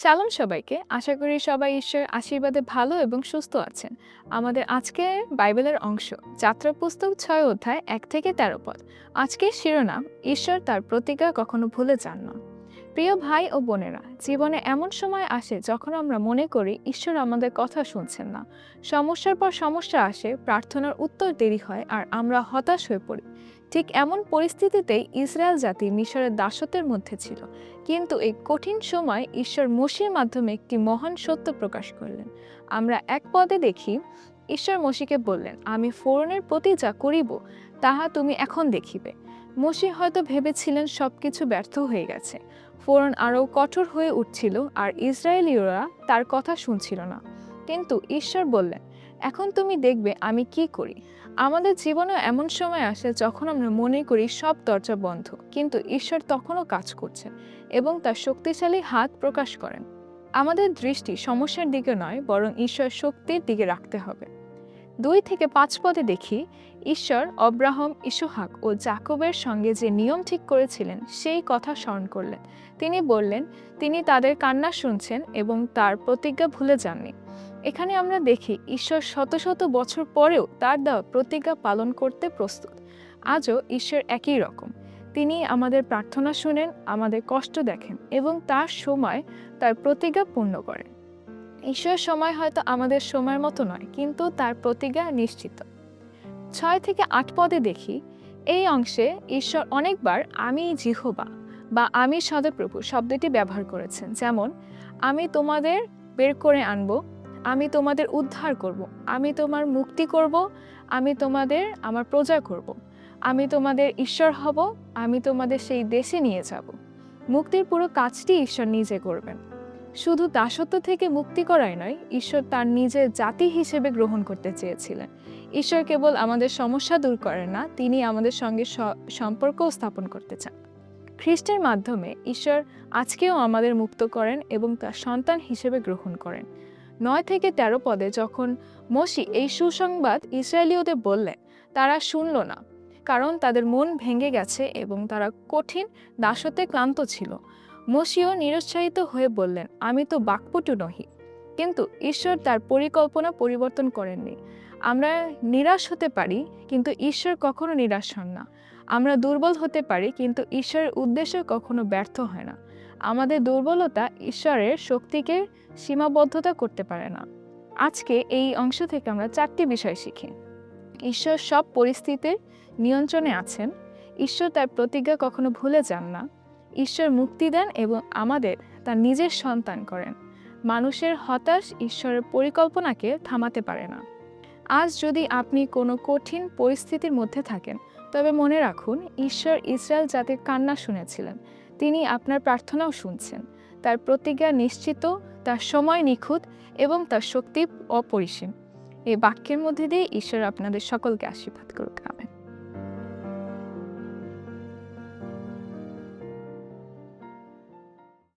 শালোম সবাইকে। আশা করি সবাই ঈশ্বরের আশীর্বাদে ভালো এবং সুস্থ আছেন। আমাদের আজকের বাইবেলের অংশ যাত্রা পুস্তক ৬ অধ্যায় ১ থেকে ১৩ পদ। আজকের শিরোনাম ঈশ্বর তার প্রতিজ্ঞা কখনো ভুলে যান না। প্রিয় ভাই ও বোনেরা, জীবনে এমন সময় আসে যখন আমরা মনে করি ঈশ্বর আমাদের কথা শুনছেন না। সমস্যার পর সমস্যা আসে, প্রার্থনার উত্তর দেরি হয় আর আমরা হতাশ হয়ে পড়ি। ঠিক এমন পরিস্থিতিতেই ইসরায়েল জাতি মিশরের দাসত্বের মধ্যে ছিল। কিন্তু এই কঠিন সময় ঈশ্বর মোশির মাধ্যমে একটি মহান সত্য প্রকাশ করলেন। আমরা এক পদে দেখি, ঈশ্বর মোশিকে বললেন, আমি ফোরনের প্রতি যা করিব তাহা তুমি এখন দেখিবে। মোশি হয়তো ভেবেছিলেন সবকিছু ব্যর্থ হয়ে গেছে, ফোরন আরও কঠোর হয়ে উঠছিল আর ইসরায়েলীয়রা তার কথা শুনছিল না। কিন্তু ঈশ্বর বললেন, এখন তুমি দেখবে আমি কি করি। আমাদের জীবনে এমন সময় আসে যখন আমরা মনে করি সব দরজা বন্ধ, কিন্তু ঈশ্বর তখনও কাজ করছেন এবং তার শক্তিশালী হাত প্রকাশ করেন। আমাদের দৃষ্টি সমস্যার দিকে নয়, বরং ঈশ্বরের শক্তির দিকে রাখতে হবে। ২ থেকে ৫ পদে দেখি, ঈশ্বর অব্রাহাম, ইসহাক ও যাকবের সঙ্গে যে নিয়ম ঠিক করেছিলেন সেই কথা স্মরণ করলেন। তিনি বললেন, তিনি তাদের কান্না শুনছেন এবং তার প্রতিজ্ঞা ভুলে যাননি। এখানে আমরা দেখি ঈশ্বর শত শত বছর পরেও তার দেওয়া প্রতিজ্ঞা পালন করতে প্রস্তুত। আজও ঈশ্বর একই রকম। তিনি আমাদের প্রার্থনা শুনেন, আমাদের কষ্ট দেখেন এবং তার সময় তার প্রতিজ্ঞা পূর্ণ করেন। ঈশ্বরের সময় হয়তো আমাদের সময়ের মতো নয়, কিন্তু তার প্রতিজ্ঞা নিশ্চিত। ৬ থেকে ৮ পদে দেখি, এই অংশে ঈশ্বর অনেকবার আমি জিহোবা বা আমি সদাপ্রভু শব্দটি ব্যবহার করেছেন। যেমন, আমি তোমাদের বের করে আনব, আমি তোমাদের উদ্ধার করব, আমি তোমার মুক্তি করব, আমি তোমাদের আমার প্রজা করব, আমি তোমাদের ঈশ্বর হব, আমি তোমাদের সেই দেশে নিয়ে যাব। মুক্তির পুরো কাজটি ঈশ্বর নিজে করবেন। শুধু দাসত্ব থেকে মুক্তি করাই নয়, ঈশ্বর তার নিজের জাতি হিসেবে গ্রহণ করতে চেয়েছিলেন। ঈশ্বর কেবল আমাদের সমস্যা দূর করেন না, তিনি আমাদের সঙ্গে সম্পর্কও স্থাপন করতে চান। খ্রিস্টের মাধ্যমে ঈশ্বর আজকেও আমাদের মুক্ত করেন এবং তার সন্তান হিসেবে গ্রহণ করেন। ৯ থেকে ১৩ পদে যখন মোশি এই সুসংবাদ ইসরায়েলীয়দের বললেন, তারা শুনল না, কারণ তাদের মন ভেঙে গেছে এবং তারা কঠিন দাসত্বে ক্লান্ত ছিল। মোশিও নিরুৎসাহিত হয়ে বললেন, আমি তো বাক্পটু নহি। কিন্তু ঈশ্বর তার পরিকল্পনা পরিবর্তন করেননি। আমরা নিরাশ হতে পারি, কিন্তু ঈশ্বর কখনো নিরাশ হন না। আমরা দুর্বল হতে পারি, কিন্তু ঈশ্বরের উদ্দেশ্য কখনো ব্যর্থ হয় না। আমাদের দুর্বলতা ঈশ্বরের শক্তিকে সীমাবদ্ধতা করতে পারে না। আজকে এই অংশ থেকে আমরা 4টি বিষয় শিখি। ঈশ্বর সব পরিস্থিতির নিয়ন্ত্রণে আছেন। ঈশ্বর তার প্রতিজ্ঞা কখনো ভুলে যান না। ঈশ্বর মুক্তি দেন এবং আমাদের তার নিজের সন্তান করেন। মানুষের হতাশ ঈশ্বরের পরিকল্পনাকে থামাতে পারে না। আজ যদি আপনি কোনো কঠিন পরিস্থিতির মধ্যে থাকেন, তবে মনে রাখুন, ঈশ্বর ইসরায়েল জাতির কান্না শুনেছিলেন। তিনি আপনার প্রার্থনাও শুনছেন। তার প্রতিজ্ঞা নিশ্চিত, তার সময় নিখুঁত এবং তার শক্তি অপরিসীম। এই বাক্যের মধ্যে দিয়ে ঈশ্বর আপনাদের সকলকে আশীর্বাদ করুক।